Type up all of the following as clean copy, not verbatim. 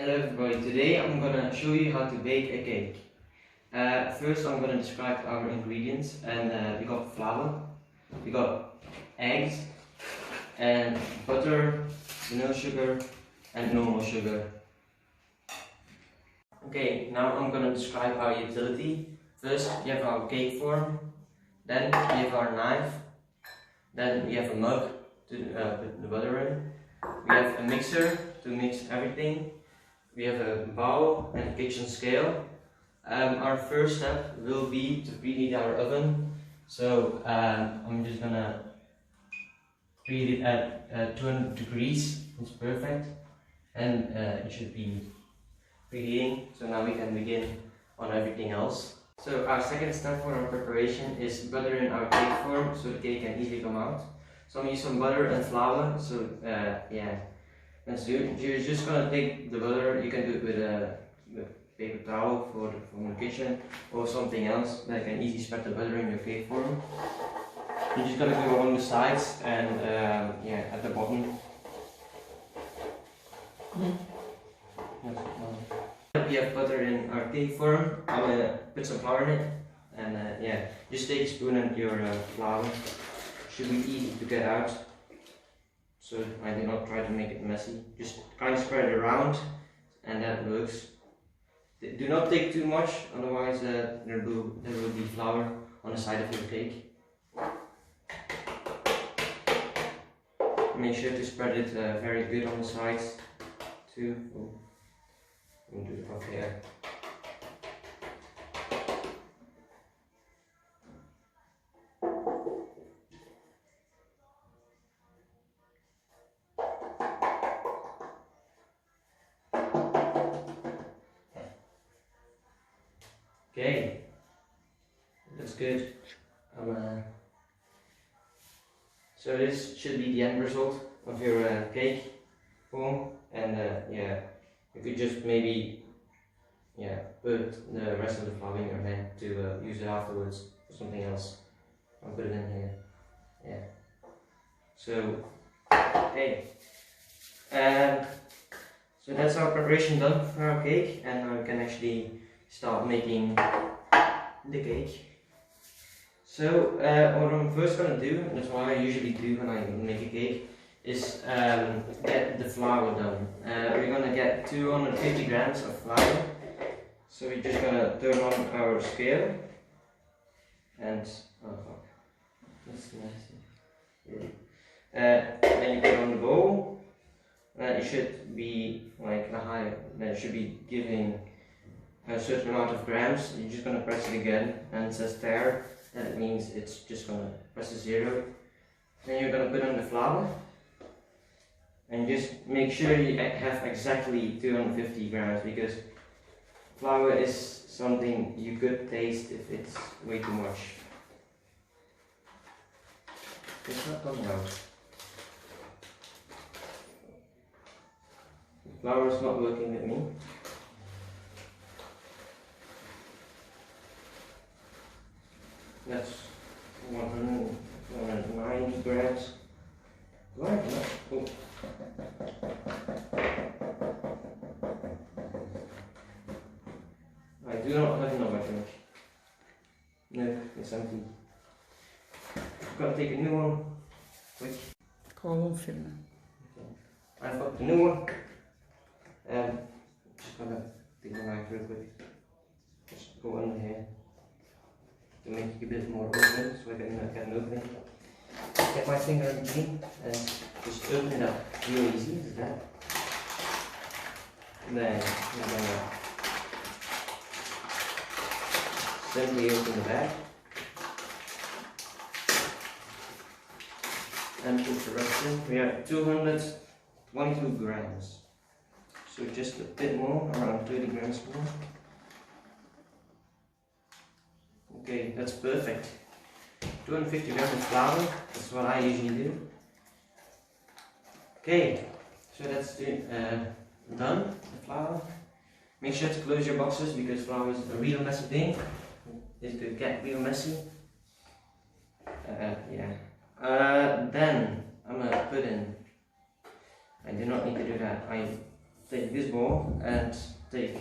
Hello everybody, today I'm gonna show you how to bake a cake. First I'm gonna describe our ingredients, and we got flour, we got eggs, and butter, vanilla sugar, and normal sugar. Okay, now I'm gonna describe our utility. First we have our cake form, then we have our knife, then we have a mug to put the butter in, we have a mixer to mix everything. We have a bowl and a kitchen scale. Our first step will be to preheat our oven. So I'm just gonna preheat it at 200 degrees. It's perfect, and it should be preheating. So now we can begin on everything else. So our second step for our preparation is buttering our cake form so the cake can easily come out. So I'm using some butter and flour. So yeah. Let's do it. You're just gonna take the butter. You can do it with a paper towel from the kitchen or something else that can easily spread the butter in your cake form. You're just gonna go along the sides and yeah, at the bottom. We have butter in our cake form. I'm gonna put some flour in it, and yeah, just take a spoon and your flour. Should be easy to get out. So I do not try to make it messy, just kind of spread it around, and that works. Do not take too much, otherwise there will be flour on the side of your cake. Make sure to spread it very good on the sides too. I'll do it up here. Okay, that's good. So this should be the end result of your cake form, and yeah, you could just maybe put the rest of the flour in your hand to use it afterwards for something else. I'll put it in here. Yeah. So okay, so that's our preparation done for our cake, and now we can actually start making the cake. So what I'm first gonna do, and that's what I usually do when I make a cake, is get the flour done. We're gonna get 250 grams of flour. So we're just gonna turn on our scale, and oh fuck, that's nasty. Then you put on the bowl. It should be like a high. It should be giving a certain amount of grams. You're just gonna press it again, and it says tare. That means it's just gonna press a 0. Then you're gonna put on the flour, and just make sure you have exactly 250 grams, because flour is something you could taste if it's way too much. It's not coming out. The flour is not working with me. That's 190 grams. Right? Oh. I do not have enough, I think. No, it's empty. I've got to take a new one. Quick. Gewoon filmen. Okay. I've got the new one. Just gonna take my knife real quick. Just go under here to make it a bit more open, so I can get an opening. Get my finger in between and just open it up real easy, like that. Then we're gonna simply open the bag and put the rest in. We have 222 grams, so just a bit more, around 30 grams more. Okay, that's perfect. 250 grams of flour, that's what I usually do. Okay, so that's done, the flour. Make sure to close your boxes, because flour is a real messy thing. It could get real messy. Yeah. Then I'm gonna put in, I do not need to do that, I take this bowl and take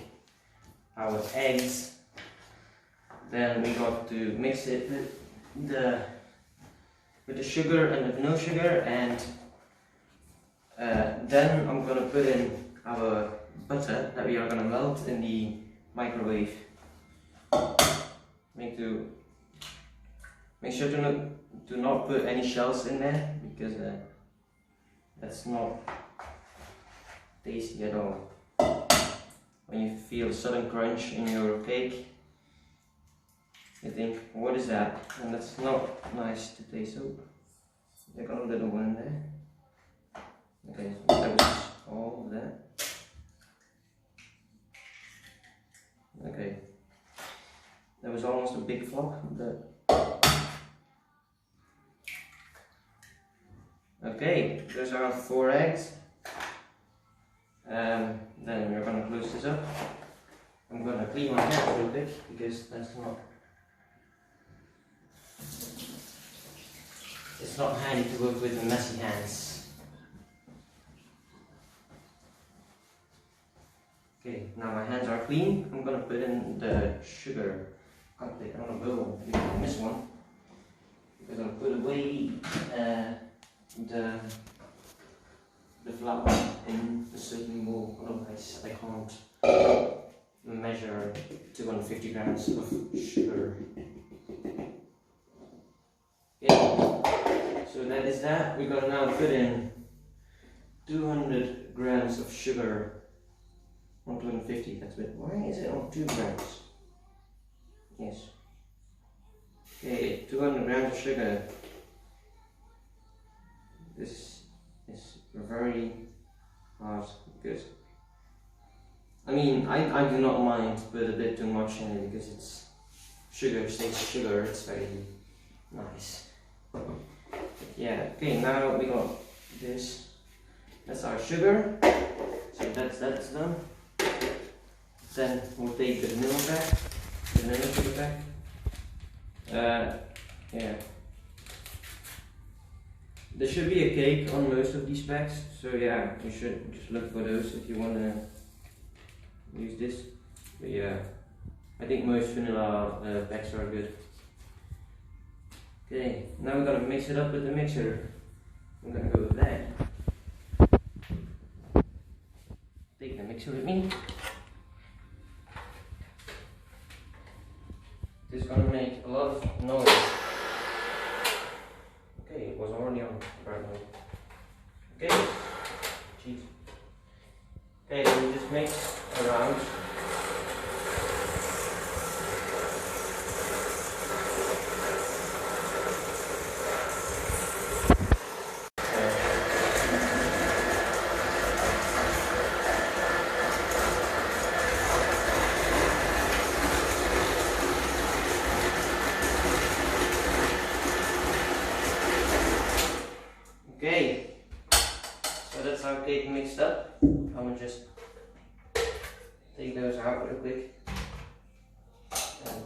our eggs. Then we got to mix it with the sugar and with no sugar, and then I'm gonna put in our butter that we are gonna melt in the microwave. Make sure to not put any shells in there, because that's not tasty at all. When you feel sudden crunch in your cake, you think, what is that? And that's not nice to taste. So I got a little one in there. Okay, so that was all of that. Okay, that was almost a big flop. Okay, those are 4 eggs. Then we're gonna close this up. I'm gonna clean my hands real quick, because it's not handy to work with messy hands. Okay, now my hands are clean. I'm gonna put in the sugar. I'll take it on a bowl if I miss one, because I'll put away the flour in a certain bowl, otherwise I can't measure 250 grams of sugar. Okay, so that is that. We're gonna now put in 200 grams of sugar. Not 250, that's it. Why is it on 2 grams? Yes. Okay, 200 grams of sugar. This is very hard, because I mean, I do not mind to put a bit too much in it, because it's sugar stays sugar, it's very nice. Yeah, okay, now we got this. That's our sugar. So that's done. Then we'll take the vanilla pack, the vanilla sugar pack. Yeah. There should be a cake on most of these packs, so yeah, you should just look for those if you want to use this. But yeah, I think most vanilla packs are good. Okay, now we're gonna mix it up with the mixer. I'm gonna go with that. Take the mixer with me. This is gonna make a lot of noise. Okay, it was already on right now. Okay, jeez. Okay, then we just mix around. Okay, so that's our cake mixed up. I'm gonna just take those out real quick. And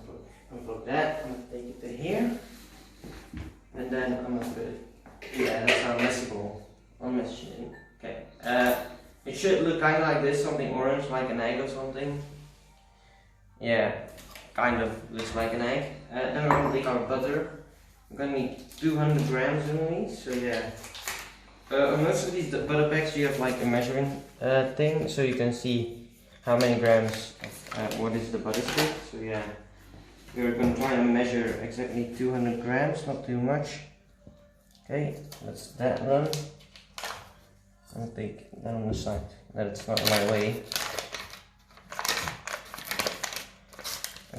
unplug that. I'm gonna take it to here. And then I'm gonna put it. Yeah, that's our messy bowl. Okay. It should look kind of like this, something orange, like an egg or something. Yeah, kind of looks like an egg. Then we're gonna take our butter. We're gonna need 200 grams only, so yeah. On most of these butter packs you have like a measuring thing, so you can see how many grams of what is the butter stick. So yeah, we're going to try and measure exactly 200 grams, not too much. Okay, that's that done. I'll take that on the side, that it's not in my way.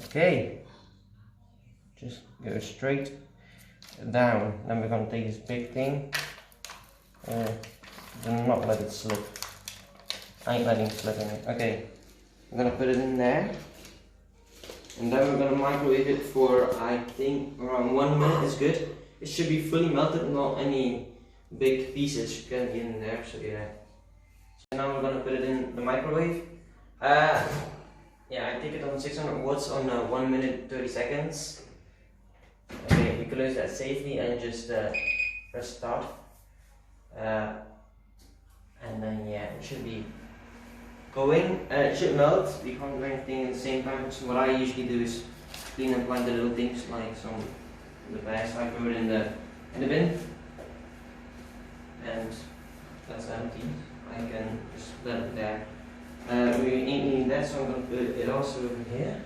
Okay, just go straight down. Then we're going to take this big thing. Do not let it slip. I ain't letting it slip in it. Okay, I'm gonna put it in there, and then we're gonna microwave it for, I think, around 1 minute is good. It should be fully melted, not any big pieces can be in there. So yeah. So now we're gonna put it in the microwave. Yeah, I take it on 600 watts on 1 minute 30 seconds. Okay, we close that safely and just press start. And then yeah, it should be going. It should melt. We can't do anything at the same time. So what I usually do is clean up like the little things, like some of the bags. I throw it in the bin, and that's empty. I can just let it there. We ain't needing that, so I'm gonna put it also over here.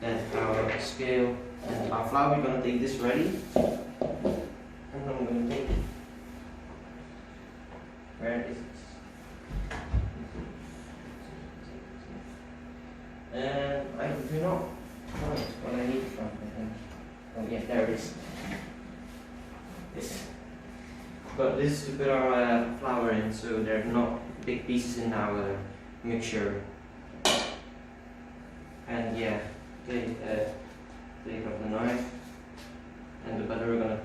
Then our scale and our flour. We're gonna take this ready, and I'm gonna take it. Where is it? I do not find what I need from it. Oh yeah, there it is. This. But this is to put our flour in, so there are not big pieces in our mixture. And yeah, take up the knife and the butter. We're gonna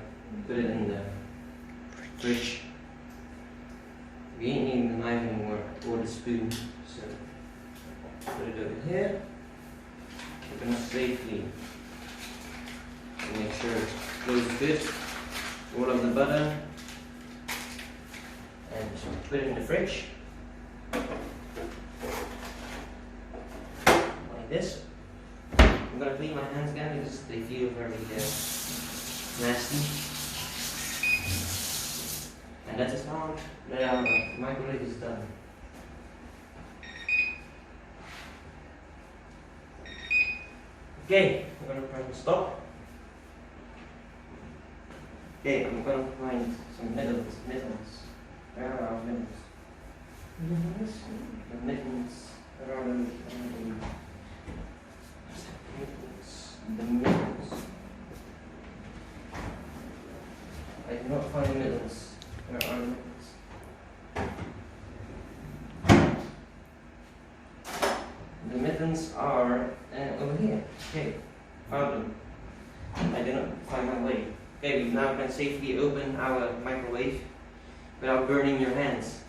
put it in the fridge. We ain't needing the knife anymore, or the spoon, so put it over here. We're gonna safely make sure it closes good, all of the butter, and put it in the fridge, like this. I'm gonna clean my hands again because they feel very nasty. And that's the sound. The microwave is done. Okay, I'm gonna press stop. Okay, I'm gonna find some mittens. Where are our mittens? The mittens. Where are the mittens? The mittens. I cannot find the mittens. Where are the mittens? The mittens are over here. Okay, found them. I did not find my way. Okay, we now can safely open our microwave without burning your hands.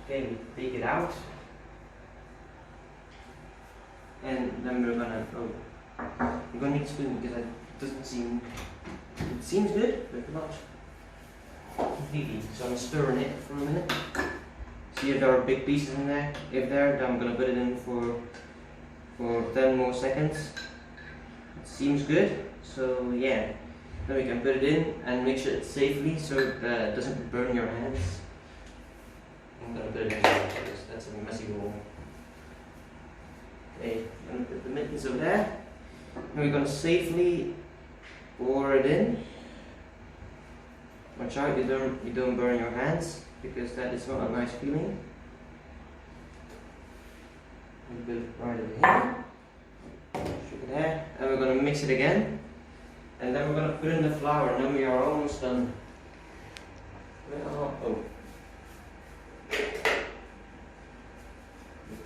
Okay, we take it out. And then we're gonna, I'm gonna need a spoon because it doesn't seem, it seems good, but not completely. So I'm stirring it for a minute. See if there are big pieces in there. If there, then I'm gonna put it in for 10 more seconds. It seems good, so yeah. Then we can put it in and mix it safely so it doesn't burn your hands. I'm gonna put it in there because that's a messy bowl. Okay, I'm gonna put the mittens over there. And we're gonna safely pour it in. Watch out, you don't burn your hands, because that is not a nice feeling. And put it right over here. Shook it there. And we're gonna mix it again. And then we're gonna put in the flour, and then we are almost done.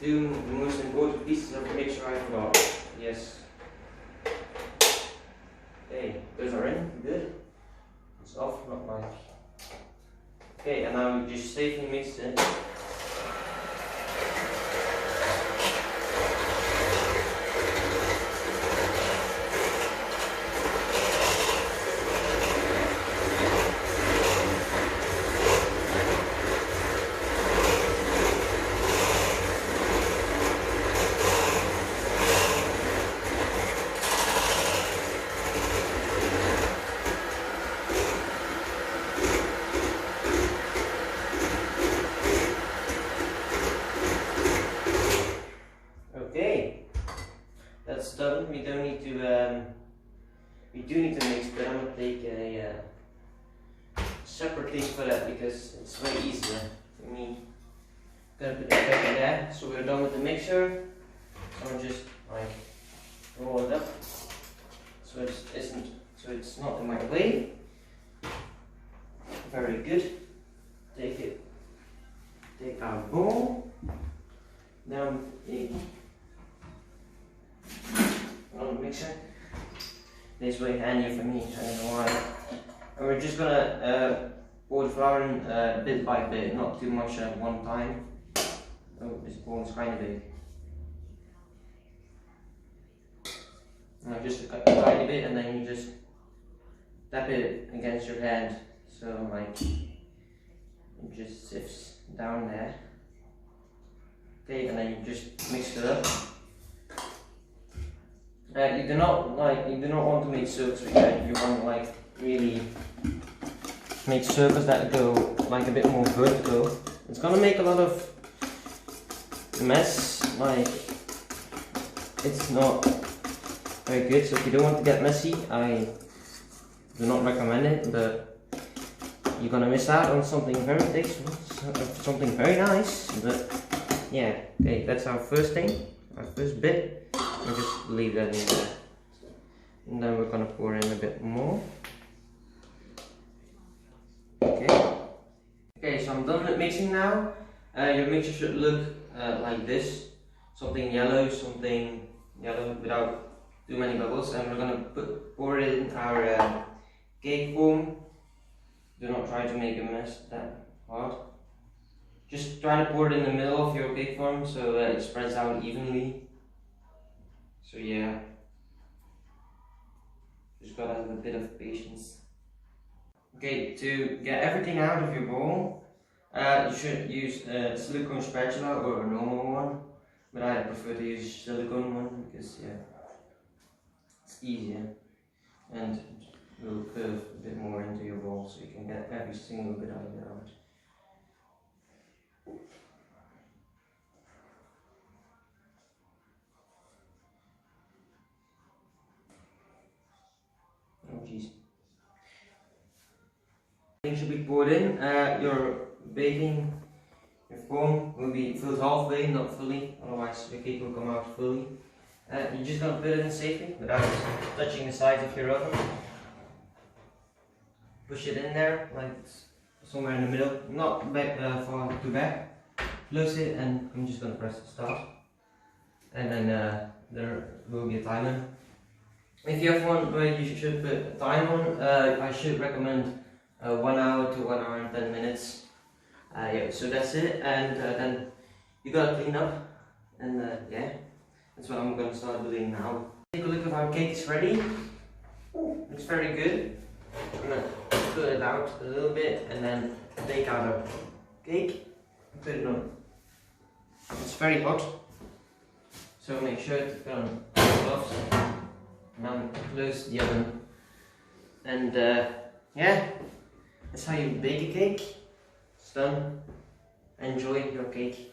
The most important pieces of the mixture I forgot. Yes. Okay, those are in. Good. It's off, not like. Okay, and now we just safely mix it. That's done. We don't need to. We do need to mix, but I'm gonna take a separate thing for that because it's way easier for me. Gonna put it back in there. So we're done with the mixture. So I'm just like roll it up, so it's not in my way. Very good. Take our bowl. Now another mixer. This way handy for me, I don't know why. And we're just gonna pour the flour in bit by bit, not too much at one time. Oh, this bowl is kind of big. Now just a tiny bit, and then you just tap it against your hand so like it just sifts down there. Okay, and then you just mix it up. You do not want to make circles with it. You want like really make circles that go like a bit more vertical. It's gonna make a lot of mess. Like it's not very good. So if you don't want to get messy, I do not recommend it. But you're gonna miss out on something very tasteful, something very nice. But yeah, okay, that's our first thing, our first bit. And just leave that in there. And then we're gonna pour in a bit more. Okay. Okay, so I'm done with mixing now. Your mixture should look like this. Something yellow without too many bubbles. And we're gonna pour it in our cake form. Do not try to make a mess that hard. Just try to pour it in the middle of your cake form so it spreads out evenly. So yeah, just gotta have a bit of patience. Okay, to get everything out of your bowl, you should use a silicone spatula or a normal one, but I prefer to use a silicone one because yeah, it's easier and it will curve a bit more into your bowl so you can get every single bit out of it. Oh jeez. Everything should be poured in. Your form will be filled halfway, not fully, otherwise the cake will come out fully. You're just gonna put it in safely without touching the sides of your oven. Push it in there, like somewhere in the middle, not back far to back. Close it, and I'm just gonna press start. And then there will be a timer. If you have one where you should put a time on, I should recommend 1 hour to 1 hour and 10 minutes. Yeah, so that's it, and then you gotta clean up, and yeah, that's what I'm gonna start doing now. Take a look at our cake is ready. Ooh, it's very good. I'm gonna put it out a little bit, and then take out our cake and put it on. It's very hot, so make sure to put on gloves. Now close the oven, and yeah, that's how you bake a cake. It's done. Enjoy your cake.